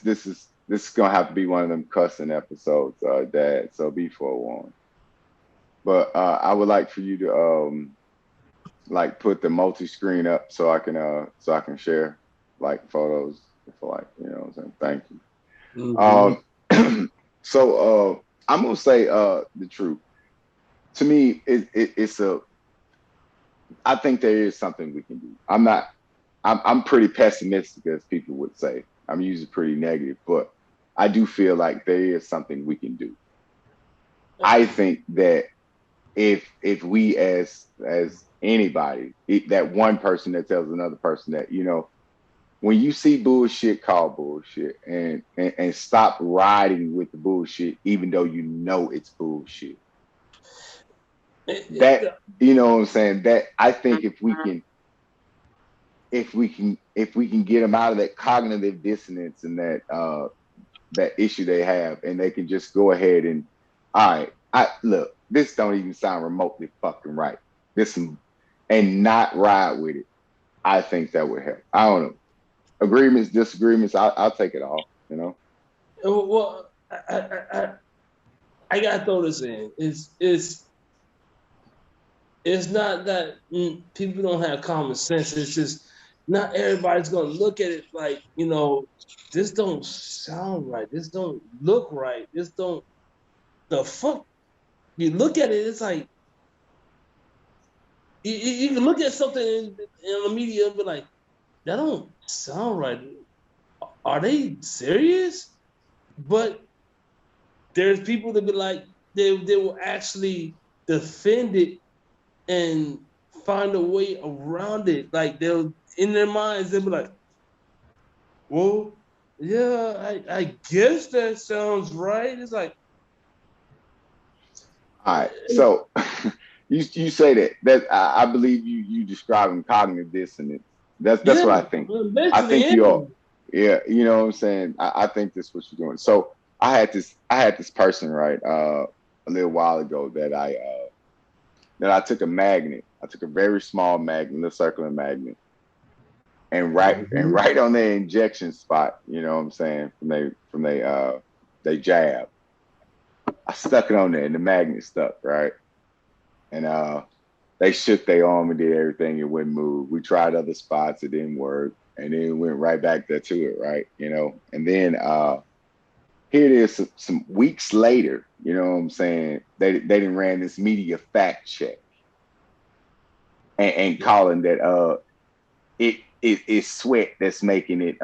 this is gonna have to be one of them cussing episodes, Dad. So be forewarned. But I would like for you to like put the multi-screen up so I can share like photos for like what I'm saying. Thank you. Mm-hmm. So I'm gonna say the truth. To me, it's a. I think there is something we can do. I'm pretty pessimistic, as people would say. I'm usually pretty negative, but I do feel like there is something we can do. I think that if we as anybody, that one person that tells another person that when you see bullshit, call bullshit, and stop riding with the bullshit, even though you know it's bullshit. That what I'm saying. That I think if we can get them out of that cognitive dissonance and that issue they have, and they can just go ahead and all right, I look, this don't even sound remotely fucking right. This and not ride with it. I think that would help. I don't know. Agreements, disagreements, I'll take it all. Well, I gotta throw this in. It's not that people don't have common sense. It's just not everybody's gonna look at it like, this don't sound right. This don't look right. This don't the fuck. You look at it, it's like you can look at something in the media and be like, that don't sound right. Are they serious? But there's people that be like, they will actually defend it and find a way around it. Like they'll in their minds, they'll be like, well, yeah, I guess that sounds right. It's like, All right. So you say that I believe you describing cognitive dissonance. That's yeah, what I think. I basically, think yeah. you are. Yeah, you know what I'm saying. I think this is what you're doing. So I had this person right a little while ago that I took a magnet. I took a very small magnet, a circular magnet, and Mm-hmm. right on their injection spot. You know what I'm saying from they jab. I stuck it on there, and the magnet stuck right, and they shook their arm and did everything. It wouldn't move. We tried other spots, it didn't work, and then it went right back there to it, right? And then here it is some weeks later. You know what I'm saying? They didn't ran this media fact check and calling that it's sweat that's making it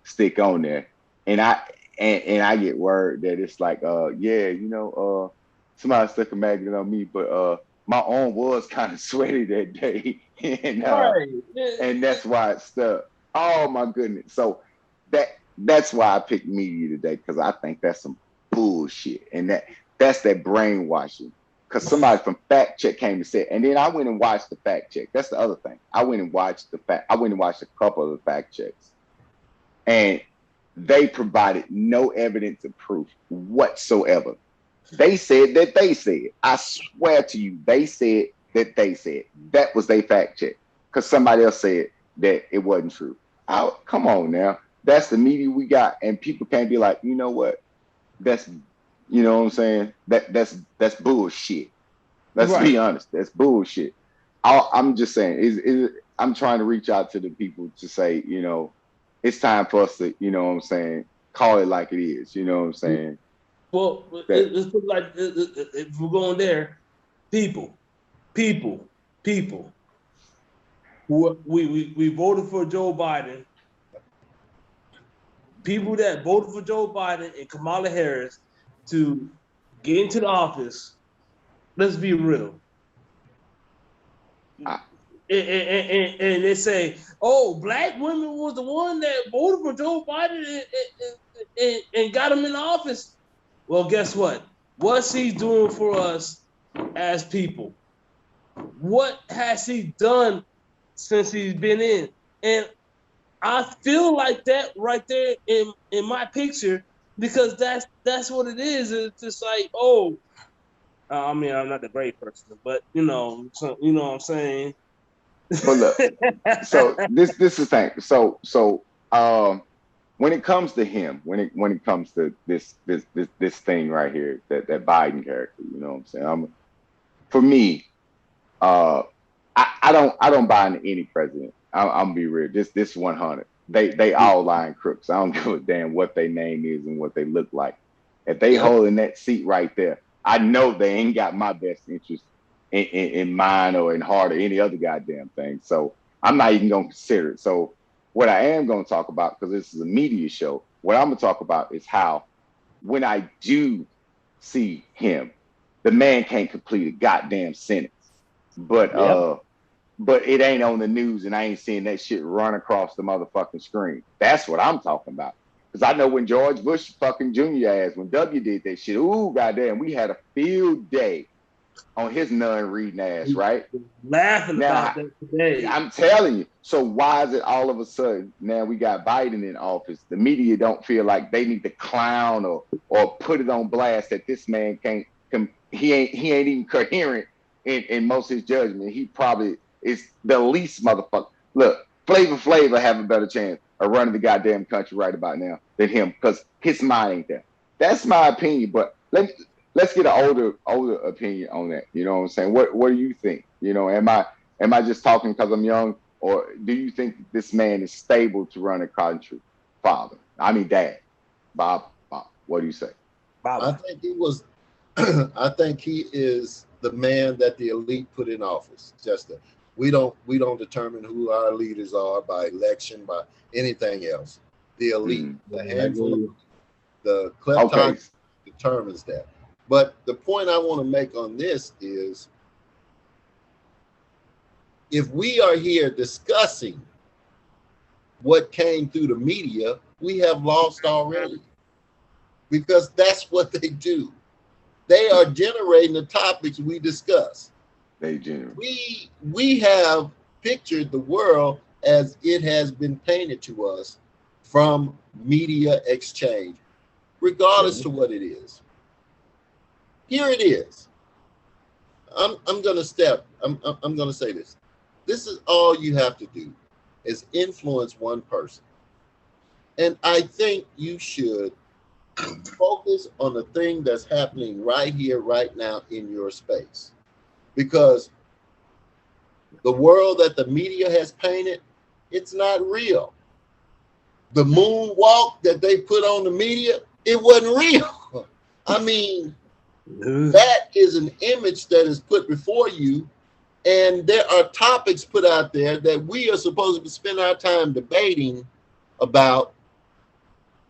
stick on there. And I get word that it's like yeah, somebody stuck a magnet on me, but my arm was kind of sweaty that day, Right. and that's why it stuck. Oh my goodness! So that's why I picked media today, because I think that's some bullshit, and that's that brainwashing. Because somebody from fact check came and said, and then I went and watched the fact check. That's the other thing. I went and watched a couple of the fact checks, and they provided no evidence of proof whatsoever. They said that they said. I swear to you, they said that they said. That was their fact check. Because somebody else said that it wasn't true. Oh, come on now. That's the media we got. And people can't be like, you know what? That's what I'm saying? That's bullshit. Let's Right. be honest. That's bullshit. I'm just saying, I'm trying to reach out to the people to say, it's time for us to, what I'm saying, call it like it is. You know what I'm saying? Well, That let's put it like, if we're going there, people, people, people. We voted for Joe Biden. People that voted for Joe Biden and Kamala Harris to get into the office. Let's be real. I, And they say, "Oh, black women was the one that voted for Joe Biden and got him in the office." Well, guess what? What she's doing for us as people? What has he done since he's been in? And I feel like that right there in my picture, because that's what it is. It's just like, oh, I mean, I'm not the great person, but you know what I'm saying. but look, so this is the thing. So when it comes to him, when it comes to this thing right here, that Biden character, you know what I'm saying? For me, uh, I don't buy into any president. I'm gonna be real. This 100. They all lying crooks. I don't give a damn what their name is and what they look like. If they Yep. holding that seat right there, I know they ain't got my best interest in mind or in heart or any other goddamn thing. So I'm not even gonna consider it. So what I am gonna talk about, because this is a media show, what I'm gonna talk about is how when I do see him, the man can't complete a goddamn sentence. But Yep. but it ain't on the news and I ain't seeing that shit run across the motherfucking screen. That's what I'm talking about. Because I know when George Bush fucking Jr. ass, when W did that shit, ooh, goddamn, we had a field day on his non-reading ass, right? Laughing about Now, that today. I'm telling you. So why is it all of a sudden now we got Biden in office? The media don't feel like they need to clown or put it on blast that this man he ain't even coherent in most of his judgment. He probably is the least motherfucker. Look, Flavor have a better chance of running the goddamn country right about now than him because his mind ain't there. That's my opinion. But let's get an older opinion on that. You know what I'm saying? What do you think? You know, am I just talking because I'm young, or do you think that this man is stable to run a country? Father, I mean dad, Bob, what do you say? I Baba. think he was. I think he is the man that the elite put in office. We don't determine who our leaders are by election, by anything else. The elite, Mm. the I handful of agree. the Okay. kleptocracy determines that. But the point I want to make on this is, if we are here discussing what came through the media, we have lost already, because that's what they do. They are generating the topics we discuss. They general. We have pictured the world as it has been painted to us from media exchange, regardless Yeah. to what it is. Here it is. I'm gonna step. I'm gonna say this. This is all you have to do is influence one person, and I think you should focus on the thing that's happening right here, right now in your space, because the world that the media has painted, it's not real. The moonwalk that they put on the media, it wasn't real. I mean, that is an image that is put before you, and there are topics put out there that we are supposed to spend our time debating about,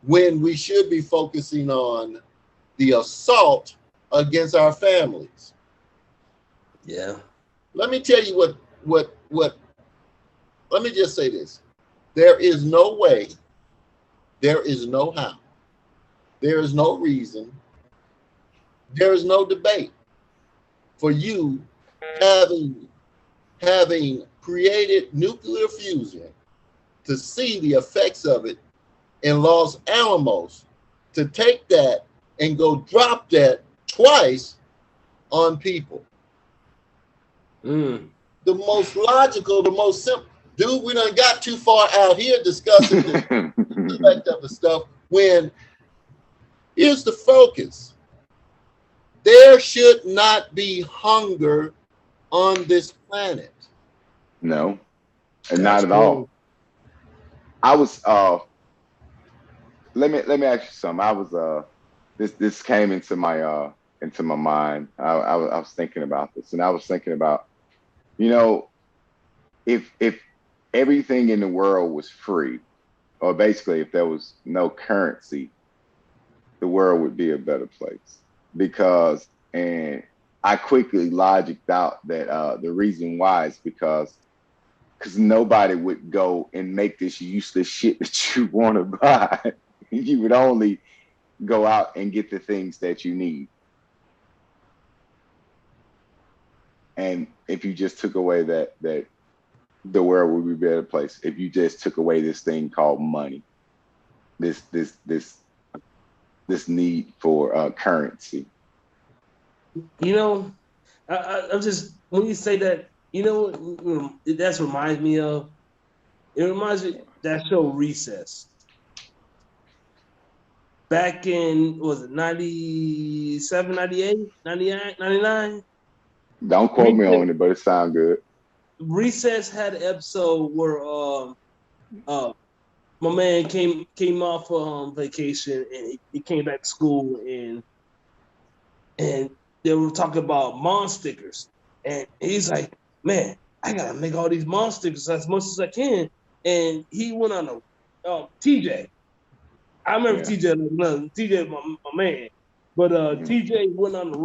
when we should be focusing on the assault against our families. Yeah. Let me tell you what let me just say this. There is no way, there is no how, there is no reason, there is no debate for you having created nuclear fusion to see the effects of it in Los Alamos, to take that and go drop that twice on people. Mm. The most logical, the most simple. Dude, we done got too far out here discussing the effect of the stuff, when here's the focus. There should not be hunger on this planet. No, and not That's at true. all. I was let me ask you something. I was this came into my mind. I was thinking about this, and I was thinking about, you know, if everything in the world was free, or basically if there was no currency, the world would be a better place. Because, and I quickly logicked out that the reason why is because nobody would go and make this useless shit that you want to buy. You would only go out and get the things that you need. And if you just took away that the world would be a better place. If you just took away this thing called money, this this this this need for currency. You know, I'm just, when you say that, that's reminds me of, it reminds me that show Recess. back in, was it 97, 98, 99, 99? Don't quote me on it, but it sounds good. Recess had an episode where uh my man came off vacation and he came back to school and they were talking about Mon stickers. And he's like, man, I gotta make all these Mon stickers as much as I can. And he went on a TJ. I remember TJ, TJ my man. But TJ went on the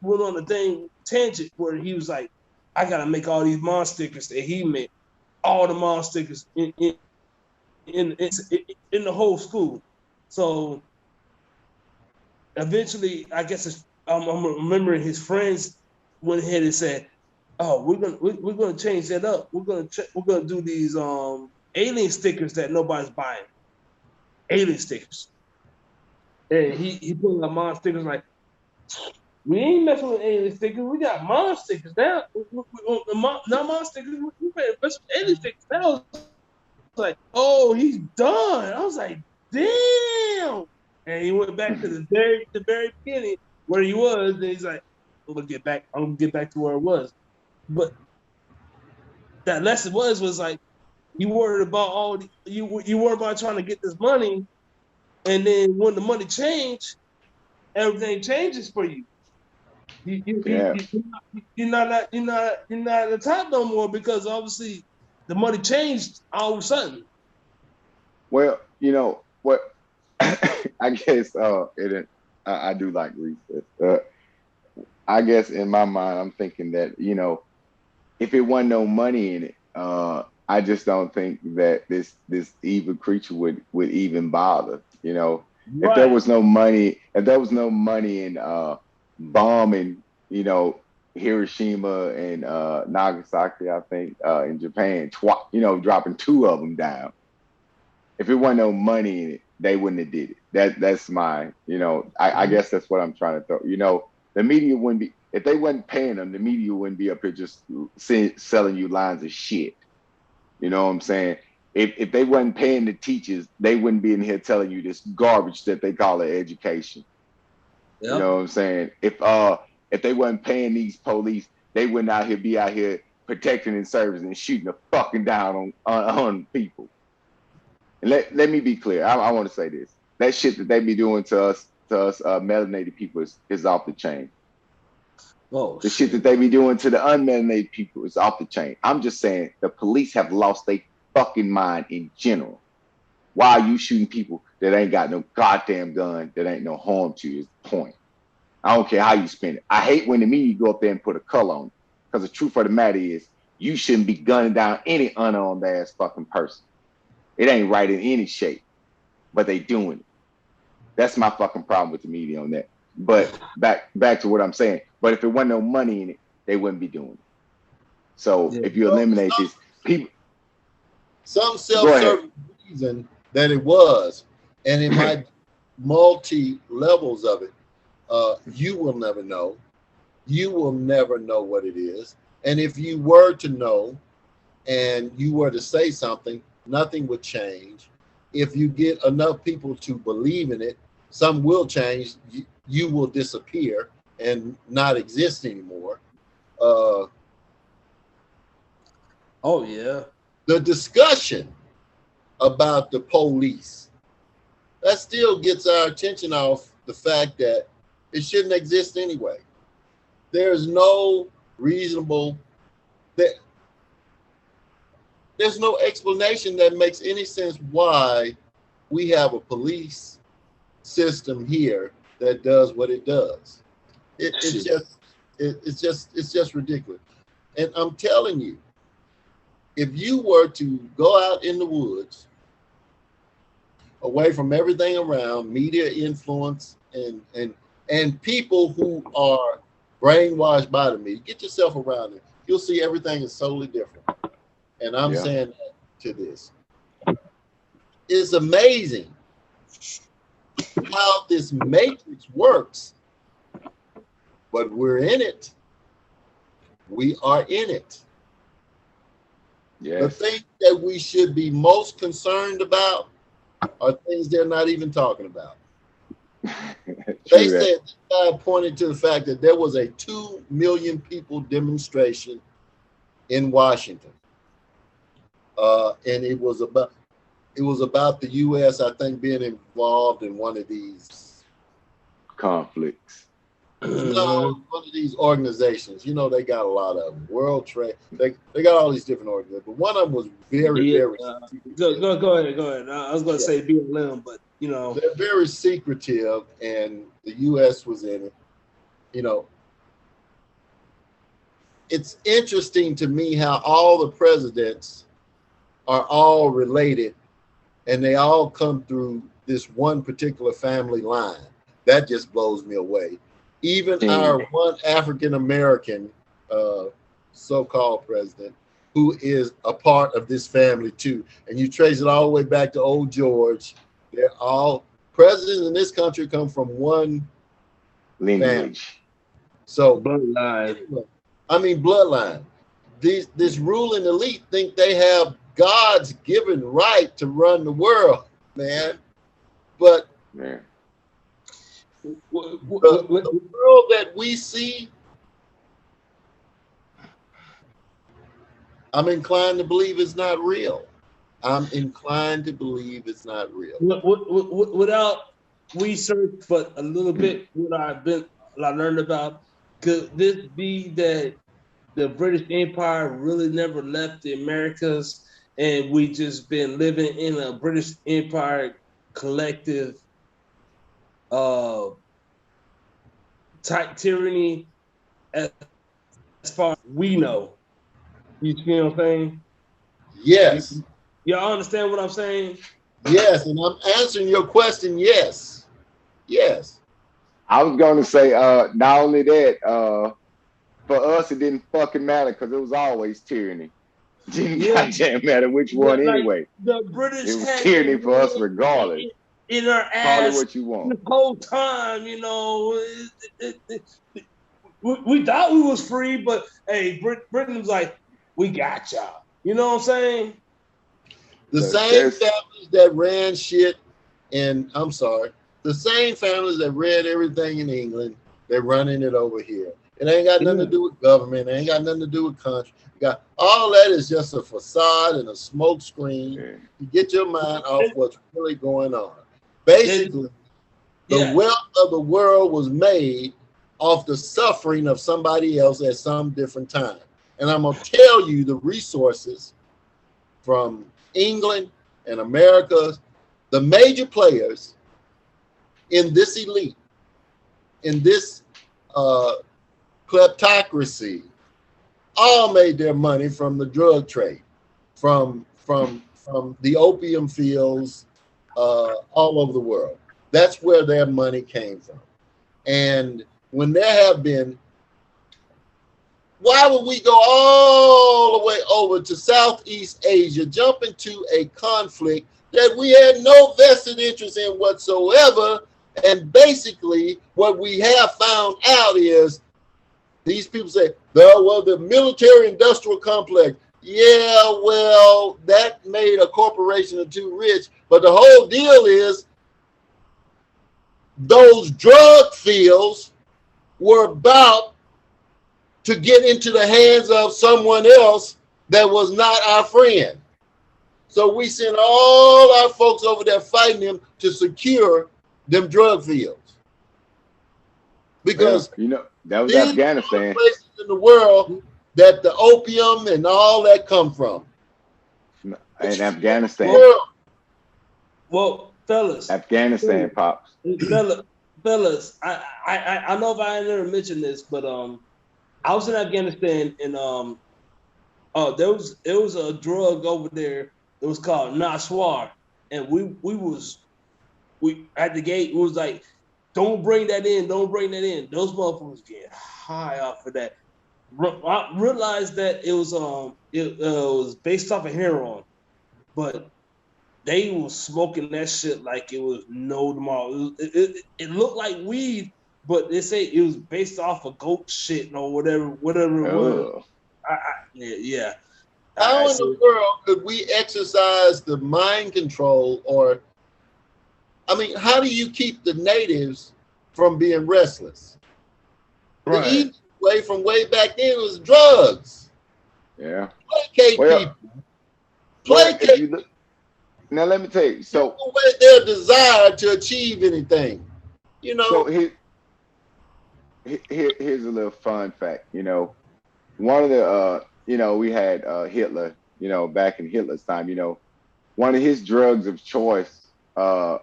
went on the tangent where he was like, I gotta make all these Mon stickers that he made, all the Mon stickers in in the whole school. So eventually, I guess I'm remembering his friends went ahead and said, "Oh, we're gonna change that up. We're gonna do these alien stickers that nobody's buying. Alien stickers." And he put on Mon stickers like, we ain't messing with alien stickers. We got Mon stickers now. Not Mon stickers. We better mess with alien stickers now. I was like, oh, he's done. I was like, damn. And he went back to the very beginning where he was, and he's like, I'm gonna get back to where it was. But that lesson was like, you worried about you worried about trying to get this money, and then when the money changed, everything changes for you. Yeah. You're not at the top no more because obviously the money changed all of a sudden. Well, you know what? I guess I do like recess. I guess in my mind, I'm thinking that if it wasn't no money in it, I just don't think that this evil creature would even bother. If there Right. was no money, in bombing, Hiroshima and Nagasaki, I think in Japan, dropping two of them down. If it wasn't no money in it, they wouldn't have did it. That's my, I guess that's what I'm trying to throw. The media wouldn't be, if they wasn't paying them, the media wouldn't be up here just selling you lines of shit. You know what I'm saying? If they wasn't paying the teachers, they wouldn't be in here telling you this garbage that they call it education. Yep. You know what I'm saying? If they wasn't paying these police, they wouldn't be out here protecting and serving and shooting the fucking down on people. And let me be clear. I want to say this. That shit that they be doing to us melanated people is off the chain. Oh, the shit that they be doing to the unmelanated people is off the chain. I'm just saying the police have lost their fucking mind in general. Why are you shooting people that ain't got no goddamn gun, that ain't no harm to you is the point. I don't care how you spend it. I hate when the media go up there and put a color on it. Because the truth of the matter is, you shouldn't be gunning down any unarmed ass fucking person. It ain't right in any shape. But they doing it. That's my fucking problem with the media on that. But back to what I'm saying. But if there wasn't no money in it, they wouldn't be doing it. So if you eliminate this, people, some self-serving reason that it was, and it might multi levels of it. You will never know. You will never know what it is. And if you were to know, and you were to say something, nothing would change. If you get enough people to believe in it, some will change. You will disappear and not exist anymore. Oh yeah. The discussion about the police, that still gets our attention off the fact that it shouldn't exist anyway. There's no reasonable, there's no explanation that makes any sense why we have a police system here that does what it does. It's just ridiculous. And I'm telling you, if you were to go out in the woods, away from everything around, media influence and people who are brainwashed by the media, get yourself around it. You'll see everything is totally different. And I'm saying that to this. It's amazing how this matrix works, but we're in it. We are in it. Yes. The things that we should be most concerned about are things they're not even talking about. They True that. said this guy pointed to the fact that there was a 2 million people demonstration in Washington, and it was about the U.S. I think being involved in one of these. Conflicts. No, one of these organizations. You know, they got a lot of them. World Trade. They got all these different organizations, but one of them was very, Yeah, very secretive. go ahead. I was going to Yeah, say BLM, but you know, they're very secretive, and the U.S. was in it. You know, it's interesting to me how all the presidents are all related, and they all come through this one particular family line. That just blows me away. Even And our one African American so-called president, who is a part of this family too, and you trace it all the way back to old George. They're all presidents in this country come from one family. lineage. So bloodline. anyway, I mean bloodline. This ruling elite think they have God's given right to run the world, man. But Man. the world that we see, I'm inclined to believe it's not real. I'm inclined to believe it's not real. Without research, but a little bit what I learned about, could this be that the British Empire really never left the Americas, and we just been living in a British Empire collective uh type tyranny as far as we know. You see what I'm saying? Yes, Y'all understand what I'm saying? yes, and I'm answering your question. Yes, yes, I was gonna say, not only that, for us it didn't fucking matter because it was always tyranny. Didn't Yeah, goddamn matter which one like anyway. the It British was had their tyranny for us hand regardless. in our Call it ass what you want. the whole time. You know, we thought we was free, but hey, Britain was like, we got y'all. You know what I'm saying? the Look, same there's families that ran shit, and I'm sorry, the same families that ran everything in England, they're running it over here. It ain't got nothing to Yeah. do with government. It ain't got nothing to do with country. You got all that is just a facade and a smoke screen yeah, to get your mind off what's really going on. And, Basically, the yeah, wealth of the world was made off the suffering of somebody else at some different time. And I'm gonna tell you the resources from England and America, the major players in this elite, in this uh, kleptocracy, all made their money from the drug trade, from the opium fields all over the world. That's where their money came from. And when there have been, why would we go all the way over to Southeast Asia, jump into a conflict that we had no vested interest in whatsoever? And basically, what we have found out is these people say, well, the military industrial complex. Yeah, well, that made a corporation or two rich. But the whole deal is those drug fields were about to get into the hands of someone else that was not our friend. So we sent all our folks over there fighting them to secure them drug fields. well, Because you know that was these are the Afghanistan. places in the world that the opium and all that come from. In It's the Afghanistan, world. well, Afghanistan pops. fellas, I know if I never mentioned this, but I was in Afghanistan and there was a drug over there. It was called Naswar, and we at the gate. It was like, don't bring that in, don't bring that in. Those motherfuckers get high off of that. I realized that it was based off of heroin, but they was smoking that shit like it was no tomorrow. It looked like weed, but they say it was based off of goat shit or whatever it was. Oh, Yeah. How in So the world could we exercise the mind control or I mean, how do you keep the natives from being restless? The Right. easy way from way back then was drugs. Yeah. Placate Well, people. well, if Placate you look now, let me tell you. So, away their desire to achieve anything. You so know, here's a little fun fact. One of the we had Hitler. Back in Hitler's time. One of his drugs of choice for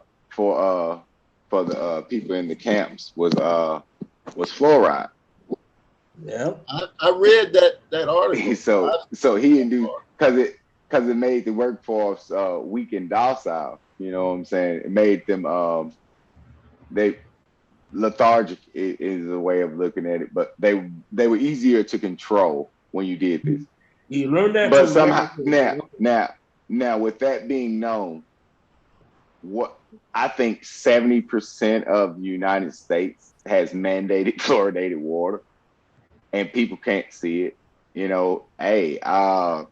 for the people in the camps was fluoride. Yeah. I read that article. So he induced because it made the workforce weak and docile. You know what I'm saying? It made them they lethargic is a way of looking at it, but they were easier to control when you did this. You learned that But from somehow America. now with that being known, what I think 70% of the United States has mandated fluoridated water, and people can't see it. Hey, oh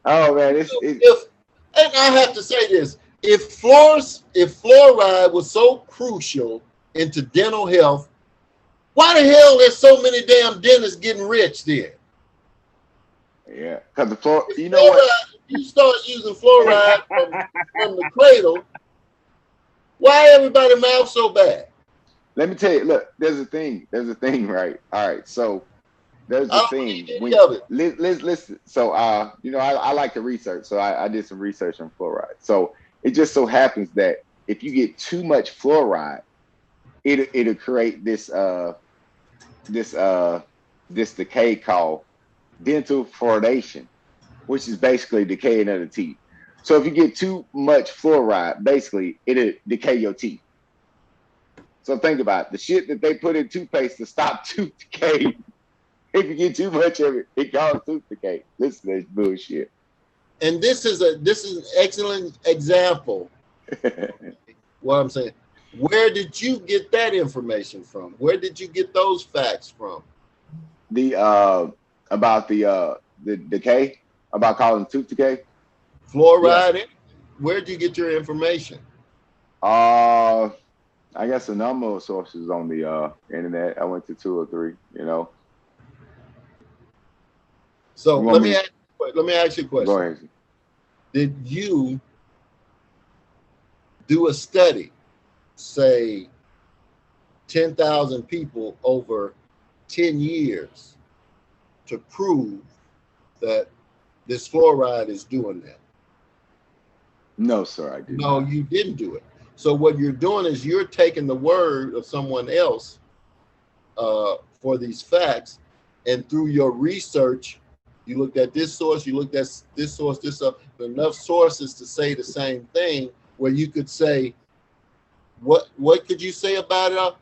man, If and I have to say this, if fluoride was so crucial into dental health, why the hell there's so many damn dentists getting rich then? yeah, because the floor. If You know what? you start using fluoride from the cradle, why everybody mouth so bad? Let me tell you. Look, there's a thing. There's a thing, right? All right. So there's I a don't believe thing any when of it. let's listen. So I like to research. So I did some research on fluoride. So it just so happens that if you get too much fluoride, it'll create this this decay called dental fluoridation, which is basically decaying of the teeth. So if you get too much fluoride, basically it'll decay your teeth. So think about it. The shit that they put in toothpaste to stop tooth decay. If you get too much of it, it causes tooth decay. Listen to this bullshit. And this is an excellent example. What I'm saying. Where did you get that information from? Where did you get those facts from? The about the decay, about causing tooth decay. Fluoride. Yes. Where did you get your information? Uh I guess a number of sources on the internet. I went to two or three, So You want me to let me ask you a go question. ahead? Did you do a study, say 10,000 people over 10 years, to prove that this fluoride is doing that? No, sir, I did No, not. you didn't do it. So what you're doing is you're taking the word of someone else for these facts, and through your research, you looked at this source, you looked at this source, enough sources to say the same thing. Where you could say, what could you say about it?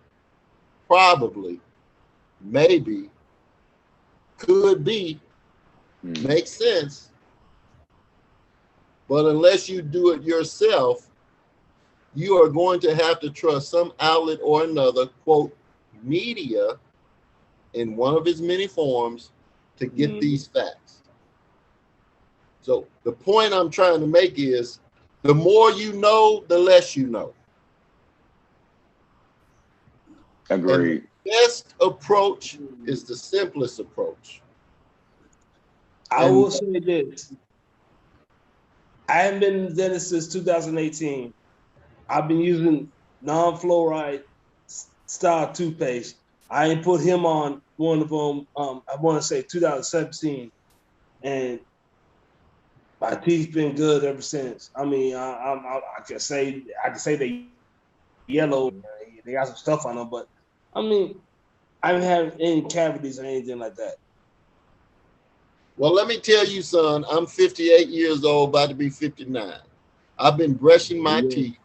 Probably, maybe, could be, makes sense. But unless you do it yourself, you are going to have to trust some outlet or another, quote, media, in one of its many forms, to get these facts. So the point I'm trying to make is, the more you know, the less you know. And the Agreed. best approach is the simplest approach. I And will say this. I haven't been in dentist since 2018. I've been using non-fluoride style toothpaste. I ain't put him on one of them. I want to say 2017, and my teeth been good ever since. I mean, I can say they yellow. They got some stuff on them, but I mean, I haven't had any cavities or anything like that. well, let me tell you, son, I'm 58 years old, about to be 59. I've been brushing my teeth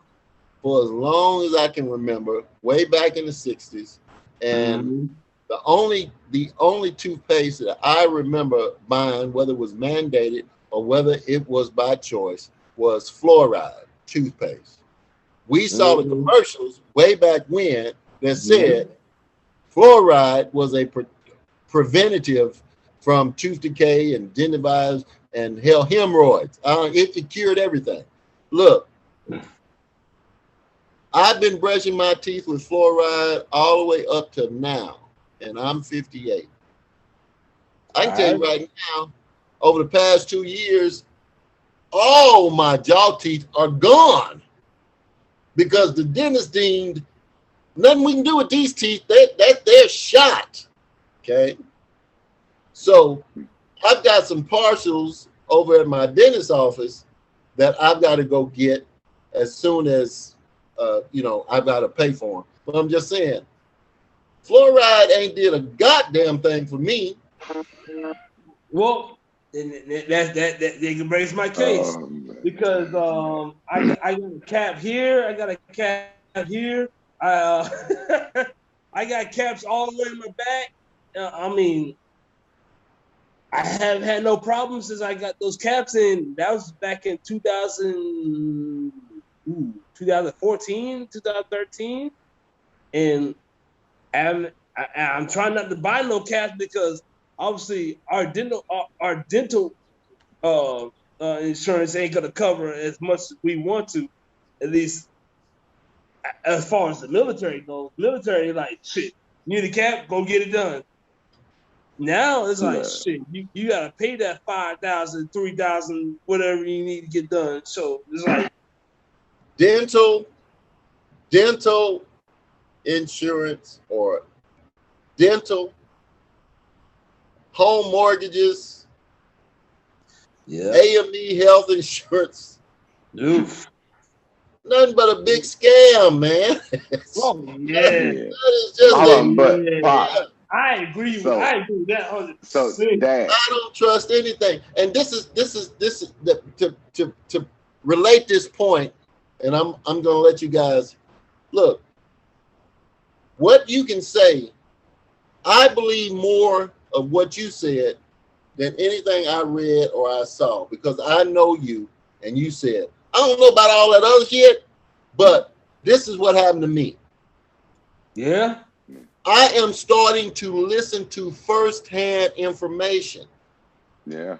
for as long as I can remember, way back in the 60s. And the only toothpaste that I remember buying, whether it was mandated or whether it was by choice, was fluoride toothpaste. We saw the commercials way back when that said fluoride was a preventative from tooth decay and gingivitis and hemorrhoids. It cured everything. Look, I've been brushing my teeth with fluoride all the way up to now, and I'm 58. I can tell you right now, over the past 2 years, all my jaw teeth are gone because the dentist deemed nothing we can do with these teeth. They're shot. Okay. So I've got some partials over at my dentist's office that I've got to go get as soon as, I've got to pay for them. But I'm just saying, fluoride ain't did a goddamn thing for me. Well, that brings my case because I got a cap here, I got a cap here, I got caps all the way in my back. I mean, I have had no problems since I got those caps in. That was back in 2014, 2013, and I'm trying not to buy no caps because obviously our dental insurance ain't gonna cover as much as we want to, at least as far as the military goes. Military, like, shit, you need a cap, go get it done. Now it's like, shit, you gotta pay that 5,000, 3,000, whatever you need to get done. So it's like dental insurance or dental, home mortgages, AME health insurance. Oof. Nothing but a big scam, man. Oh yeah. That is just I agree with that 100%. So Dad, I don't trust anything. And this is to relate this point, and I'm gonna let you guys look. What you can say, I believe more of what you said than anything I read or I saw, because I know you and you said, I don't know about all that other shit, but this is what happened to me. Yeah. I am starting to listen to firsthand information. Yeah,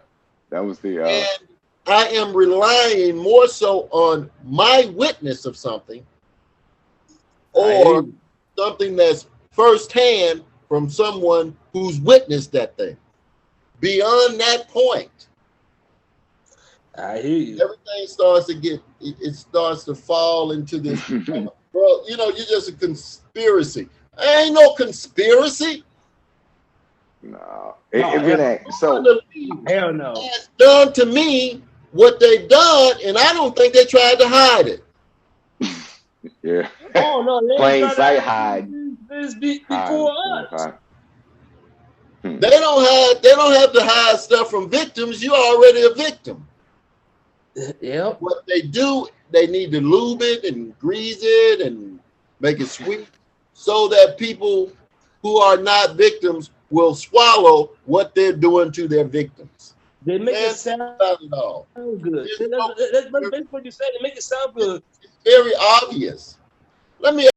that was the. And I am relying more so on my witness of something or something that's firsthand from someone who's witnessed that thing. Beyond that point, I hear you. Everything starts to it starts to fall into this. Bro, you're just a conspiracy. Ain't no conspiracy. No, it ain't. So hell no. It's done to me what they done, and I don't think they tried to hide it. Yeah. Oh no, they plain sight hide. This before us. They don't have to hide stuff from victims. You're already a victim. Yep. What they do, they need to lube it and grease it and make it sweet, so that people who are not victims will swallow what they're doing to their victims. They make it sound good. That's what you said. They make it sound good. It's very obvious. Let me